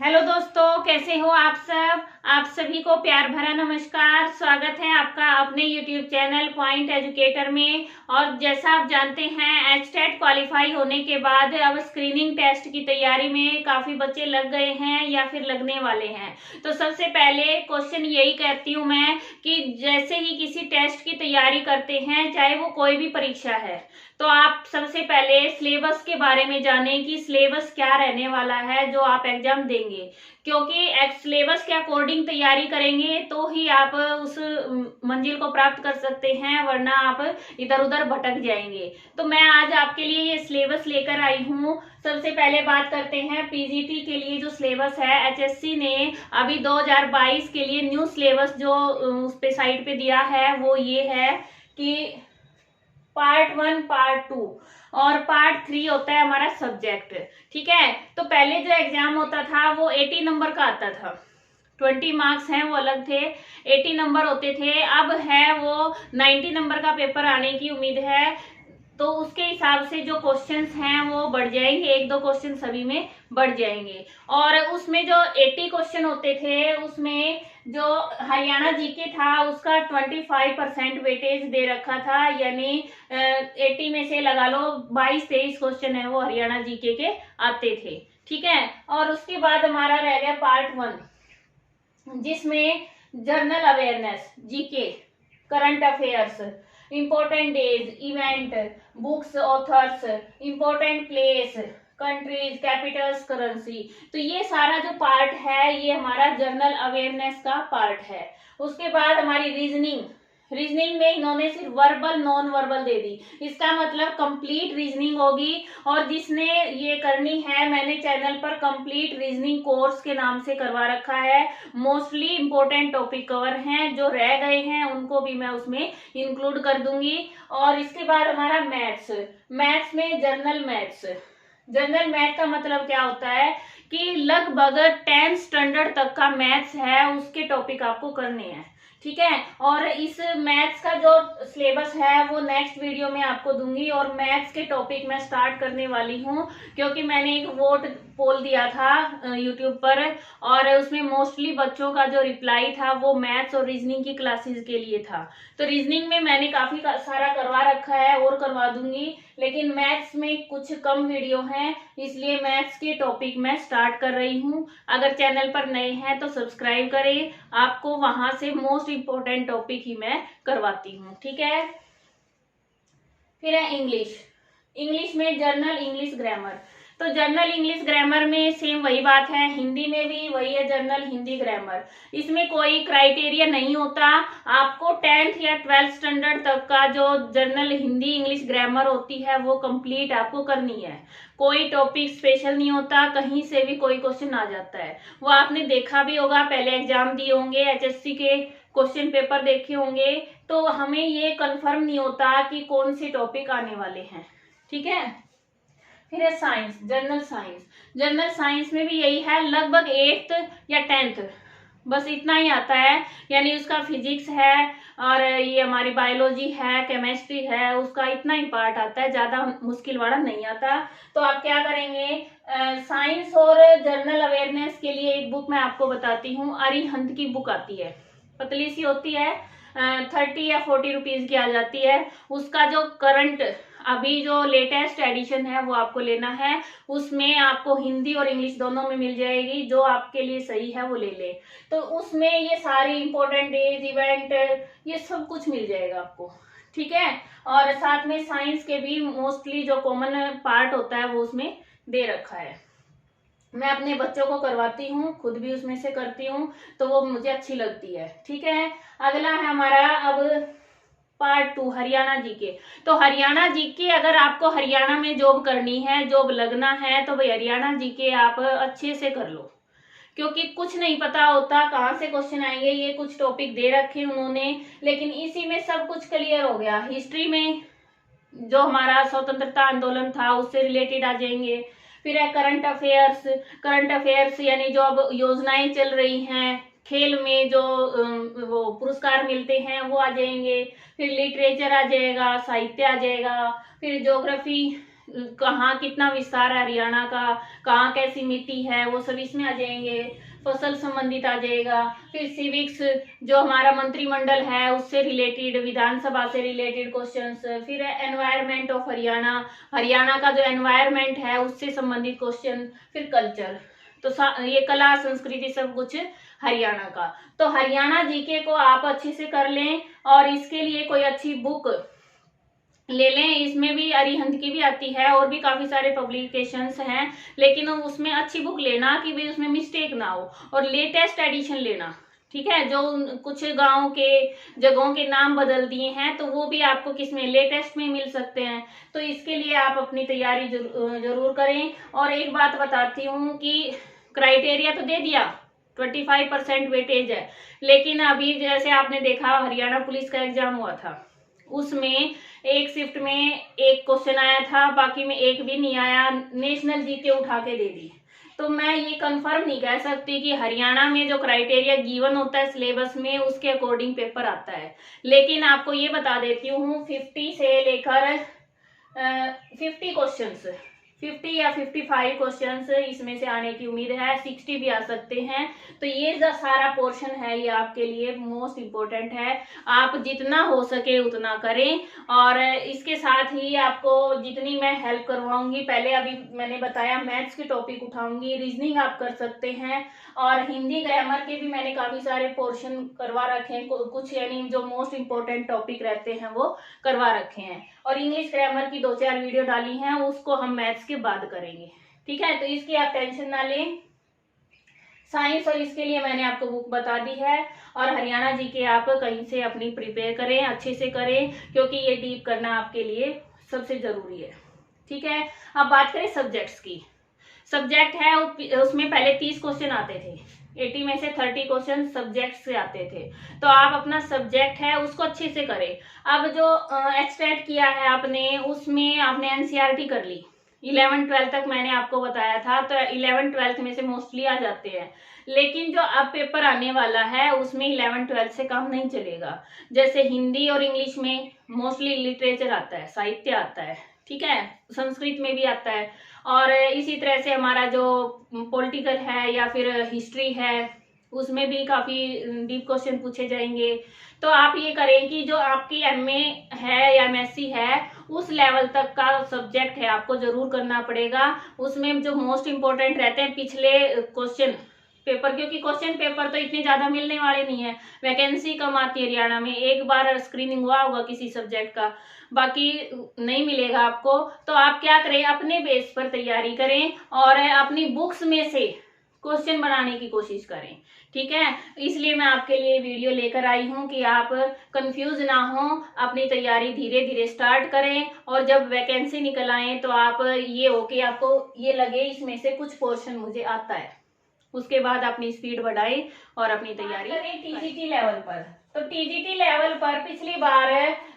Hello दोस्तों, कैसे हो आप सब। आप सभी को प्यार भरा नमस्कार। स्वागत है आपका अपने यूट्यूब चैनल पॉइंट एजुकेटर में। और जैसा आप जानते हैं, एचटेट क्वालिफाई होने के बाद अब स्क्रीनिंग टेस्ट की तैयारी में काफी बच्चे लग गए हैं या फिर लगने वाले हैं। तो सबसे पहले क्वेश्चन यही कहती हूँ मैं कि जैसे ही किसी टेस्ट की तैयारी करते हैं, चाहे वो कोई भी परीक्षा है, तो आप सबसे पहले सिलेबस के बारे में जानें कि सिलेबस क्या रहने वाला है जो आप एग्जाम देंगे। क्योंकि सिलेबस के अकॉर्डिंग तैयारी करेंगे तो ही आप उस मंजिल को प्राप्त कर सकते हैं, वरना आप इधर उधर भटक जाएंगे। तो मैं आज आपके लिए ये सिलेबस लेकर आई हूँ। सबसे पहले बात करते हैं पीजीटी के लिए जो सिलेबस है। एचएससी ने अभी 2022 के लिए न्यू सिलेबस जो उस पे साइट पे दिया है वो ये है कि पार्ट 1, पार्ट 2 और पार्ट 3 होता है हमारा सब्जेक्ट। ठीक है, तो पहले जो एग्जाम होता था वो 80 नंबर का आता था। 20 मार्क्स हैं वो अलग थे, 80 नंबर होते थे। अब है वो 90 नंबर का पेपर आने की उम्मीद है। तो उसके हिसाब से जो क्वेश्चंस हैं वो बढ़ जाएंगे, एक दो क्वेश्चन सभी में बढ़ जाएंगे। और उसमें जो 80 क्वेश्चन होते थे उसमें जो हरियाणा जीके था उसका 25% वेटेज दे रखा था, यानी 80 में से लगा लो 22-23 क्वेश्चन है वो हरियाणा जीके के आते थे। ठीक है, और उसके बाद हमारा रह गया पार्ट 1, जिसमें general awareness, GK, current affairs, important days, event, books, authors, important place, countries, Capitals, currency. तो ये सारा जो पार्ट है ये हमारा जनरल अवेयरनेस का पार्ट है। उसके बाद हमारी रीजनिंग में इन्होंने सिर्फ वर्बल नॉन वर्बल दे दी। इसका मतलब कंप्लीट रीजनिंग होगी। और जिसने ये करनी है, मैंने चैनल पर कंप्लीट रीजनिंग कोर्स के नाम से करवा रखा है। मोस्टली इंपॉर्टेंट टॉपिक कवर हैं, जो रह गए हैं उनको भी मैं उसमें इंक्लूड कर दूंगी। और इसके बाद हमारा मैथ्स में जनरल मैथ का मतलब क्या होता है कि लगभग 10th स्टैंडर्ड तक का मैथ्स है, उसके टॉपिक आपको करने हैं। ठीक है, और इस मैथ्स का जो सिलेबस है वो नेक्स्ट वीडियो में आपको दूंगी। और मैथ्स के टॉपिक मैं स्टार्ट करने वाली हूँ, क्योंकि मैंने एक वोट पोल दिया था यूट्यूब पर, और उसमें मोस्टली बच्चों का जो रिप्लाई था वो मैथ्स और रीजनिंग की क्लासेस के लिए था। तो रीजनिंग में मैंने काफी सारा करवा रखा है और करवा दूंगी, लेकिन मैथ्स में कुछ कम वीडियो हैं, इसलिए मैथ्स के टॉपिक मैं स्टार्ट कर रही हूँ। अगर चैनल पर नए हैं तो सब्सक्राइब करें, आपको वहां से मोस्ट इंपॉर्टेंट टॉपिक ही मैं करवाती हूँ। ठीक है, फिर है इंग्लिश में जर्नल इंग्लिश ग्रामर। तो जर्नल इंग्लिश ग्रामर में सेम वही बात है, हिंदी में भी वही है, जर्नल हिंदी ग्रामर। इसमें कोई क्राइटेरिया नहीं होता, आपको 10th या 12th स्टैंडर्ड तक का जो जर्नल हिंदी इंग्लिश ग्रामर होती है वो कंप्लीट आपको करनी है। कोई टॉपिक स्पेशल नहीं होता, कहीं से भी कोई क्वेश्चन आ जाता है। वो आपने देखा भी होगा, पहले एग्जाम दिए होंगे, एचएससी के क्वेश्चन पेपर देखे होंगे, तो हमें ये कंफर्म नहीं होता कि कौन से टॉपिक आने वाले हैं। ठीक है, फिर है साइंस, जनरल साइंस में भी यही है, लगभग 8th या 10th बस इतना ही आता है। यानी उसका फिजिक्स है और ये हमारी बायोलॉजी है, केमिस्ट्री है, उसका इतना ही पार्ट आता है, ज्यादा मुश्किल वाला नहीं आता। तो आप क्या करेंगे, साइंस और जनरल अवेयरनेस के लिए एक बुक मैं आपको बताती हूँ। अरिहंत की बुक आती है, पतली सी होती है, 30 या 40 रुपीज की आ जाती है। उसका जो करंट अभी जो लेटेस्ट एडिशन है वो आपको लेना है। उसमें आपको हिंदी और इंग्लिश दोनों में मिल जाएगी, जो आपके लिए सही है वो ले ले। तो उसमें ये सारी इंपॉर्टेंट डेज, इवेंट, ये सब कुछ मिल जाएगा आपको। ठीक है, और साथ में साइंस के भी मोस्टली जो कॉमन पार्ट होता है वो उसमें दे रखा है। मैं अपने बच्चों को करवाती हूँ, खुद भी उसमें से करती हूँ, तो वो मुझे अच्छी लगती है। ठीक है, अगला है हमारा अब पार्ट 2, हरियाणा जीके। तो हरियाणा जीके, अगर आपको हरियाणा में जॉब करनी है, जॉब लगना है, तो भाई हरियाणा जीके आप अच्छे से कर लो, क्योंकि कुछ नहीं पता होता कहाँ से क्वेश्चन आएंगे। ये कुछ टॉपिक दे रखे उन्होंने, लेकिन इसी में सब कुछ क्लियर हो गया। हिस्ट्री में जो हमारा स्वतंत्रता आंदोलन था उससे रिलेटेड आ जाएंगे। फिर है करंट अफेयर्स यानी जो अब योजनाएं चल रही हैं, खेल में जो वो पुरस्कार मिलते हैं वो आ जाएंगे। फिर लिटरेचर आ जाएगा, साहित्य आ जाएगा। फिर ज्योग्राफी कहाँ कितना विस्तार है हरियाणा का, कहाँ कैसी मिट्टी है, वो सब इसमें आ जाएंगे। फसल संबंधित आ जाएगा। फिर सिविक्स, जो हमारा मंत्रिमंडल है उससे रिलेटेड, विधानसभा से रिलेटेड क्वेश्चंस। फिर एनवायरमेंट ऑफ हरियाणा, हरियाणा का जो एनवायरमेंट है उससे संबंधित क्वेश्चन। फिर कल्चर, तो ये कला संस्कृति सब कुछ हरियाणा का। तो हरियाणा जीके को आप अच्छे से कर लें, और इसके लिए कोई अच्छी बुक ले लें। इसमें भी अरिहंत की भी आती है और भी काफी सारे पब्लिकेशंस हैं, लेकिन उसमें अच्छी बुक लेना कि भाई उसमें मिस्टेक ना हो, और लेटेस्ट एडिशन लेना। ठीक है, जो कुछ गांव के जगहों के नाम बदल दिए हैं तो वो भी आपको किसमें, लेटेस्ट में मिल सकते हैं। तो इसके लिए आप अपनी तैयारी जरूर करें। और एक बात बताती हूँ कि क्राइटेरिया तो दे दिया, 25% वेटेज है, लेकिन अभी जैसे आपने देखा हरियाणा पुलिस का एग्जाम हुआ था, उसमें एक शिफ्ट में एक क्वेश्चन आया था, बाकी में एक भी नहीं आया, नेशनल जीके उठा के दे दी। तो मैं ये कंफर्म नहीं कह सकती कि हरियाणा में जो क्राइटेरिया गिवन होता है सिलेबस में उसके अकॉर्डिंग पेपर आता है, लेकिन आपको ये बता देती हूँ 50 से लेकर 50 क्वेश्चंस, 50 या 55 क्वेश्चंस इसमें से आने की उम्मीद है, 60 भी आ सकते हैं। तो ये जो सारा पोर्शन है ये आपके लिए मोस्ट इम्पोर्टेंट है। आप जितना हो सके उतना करें, और इसके साथ ही आपको जितनी मैं हेल्प करवाऊंगी, पहले अभी मैंने बताया मैथ्स के टॉपिक उठाऊंगी, रीजनिंग आप कर सकते हैं, और हिंदी ग्रामर के भी मैंने काफी सारे पोर्शन करवा रखे हैं, कुछ यानी जो मोस्ट इम्पोर्टेंट टॉपिक रहते हैं वो करवा रखे हैं, और इंग्लिश ग्रामर की 2-4 वीडियो डाली हैं, उसको हम मैथ्स के बाद करेंगे। ठीक है, तो इसकी आप टेंशन ना लें। साइंस और इसके लिए मैंने आपको बुक बता दी है, और हरियाणा जी के आप कहीं से अपनी प्रिपेयर करें, अच्छे से करें, क्योंकि ये डीप करना आपके लिए सबसे जरूरी है। ठीक है, अब बात करें सब्जेक्ट्स की। सब्जेक्ट है उसमें पहले 30 क्वेश्चन आते थे, 80 में से 30 क्वेश्चन सब्जेक्ट से आते थे। तो आप अपना सब्जेक्ट है उसको अच्छे से करें। अब जो एक्सटेट किया है आपने, उसमें आपने एनसीईआरटी कर ली, 11-12 तक मैंने आपको बताया था, तो 11-12 में से मोस्टली आ जाते हैं, लेकिन जो अब पेपर आने वाला है उसमें 11-12 से काम नहीं चलेगा। जैसे हिंदी और इंग्लिश में मोस्टली लिटरेचर आता है, साहित्य आता है, ठीक है, संस्कृत में भी आता है, और इसी तरह से हमारा जो पॉलिटिकल है या फिर हिस्ट्री है उसमें भी काफी डीप क्वेश्चन पूछे जाएंगे। तो आप ये करें कि जो आपकी एमए है या एमएससी है उस लेवल तक का सब्जेक्ट है आपको जरूर करना पड़ेगा। उसमें जो मोस्ट इम्पोर्टेंट रहते हैं पिछले क्वेश्चन पेपर, क्योंकि क्वेश्चन पेपर तो इतने ज्यादा मिलने वाले नहीं है, वैकेंसी कम आती है हरियाणा में, एक बार स्क्रीनिंग हुआ होगा किसी सब्जेक्ट का, बाकी नहीं मिलेगा आपको। तो आप क्या करें, अपने बेस पर तैयारी करें और अपनी बुक्स में से क्वेश्चन बनाने की कोशिश करें। ठीक है, इसलिए मैं आपके लिए वीडियो लेकर आई हूं कि आप कंफ्यूज ना हो, अपनी तैयारी धीरे धीरे स्टार्ट करें, और जब वैकेंसी निकल आए तो आप ये हो कि आपको ये लगे इसमें से कुछ पोर्शन मुझे आता है, उसके बाद अपनी स्पीड बढ़ाएं और अपनी तैयारी करें। टीजीटी लेवल पर, तो टीजीटी लेवल पर पिछली बार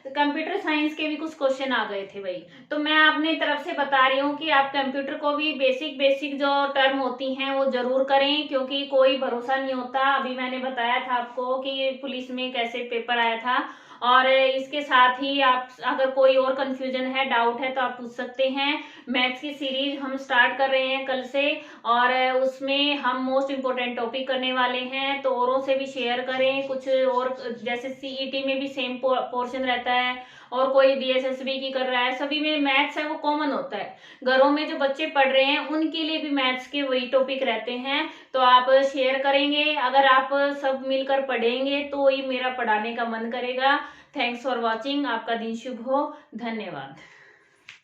कंप्यूटर साइंस के भी कुछ क्वेश्चन आ गए थे भाई, तो मैं अपनी तरफ से बता रही हूँ कि आप कंप्यूटर को भी बेसिक जो टर्म होती हैं वो जरूर करें, क्योंकि कोई भरोसा नहीं होता। अभी मैंने बताया था आपको कि पुलिस में कैसे पेपर आया था, और इसके साथ ही आप अगर कोई और कंफ्यूजन है, डाउट है, तो आप पूछ सकते हैं। मैथ्स की सीरीज हम स्टार्ट कर रहे हैं कल से, और उसमें हम मोस्ट इम्पोर्टेंट टॉपिक करने वाले हैं, तो औरों से भी शेयर करें। कुछ और जैसे सीईटी में भी सेम पोर्शन रहता है, और कोई डीएसएसबी की कर रहा है, सभी में मैथ्स है वो कॉमन होता है। घरों में जो बच्चे पढ़ रहे हैं उनके लिए भी मैथ्स के वही टॉपिक रहते हैं, तो आप शेयर करेंगे। अगर आप सब मिलकर पढ़ेंगे तो ही मेरा पढ़ाने का मन करेगा। थैंक्स फॉर वॉचिंग, आपका दिन शुभ हो, धन्यवाद।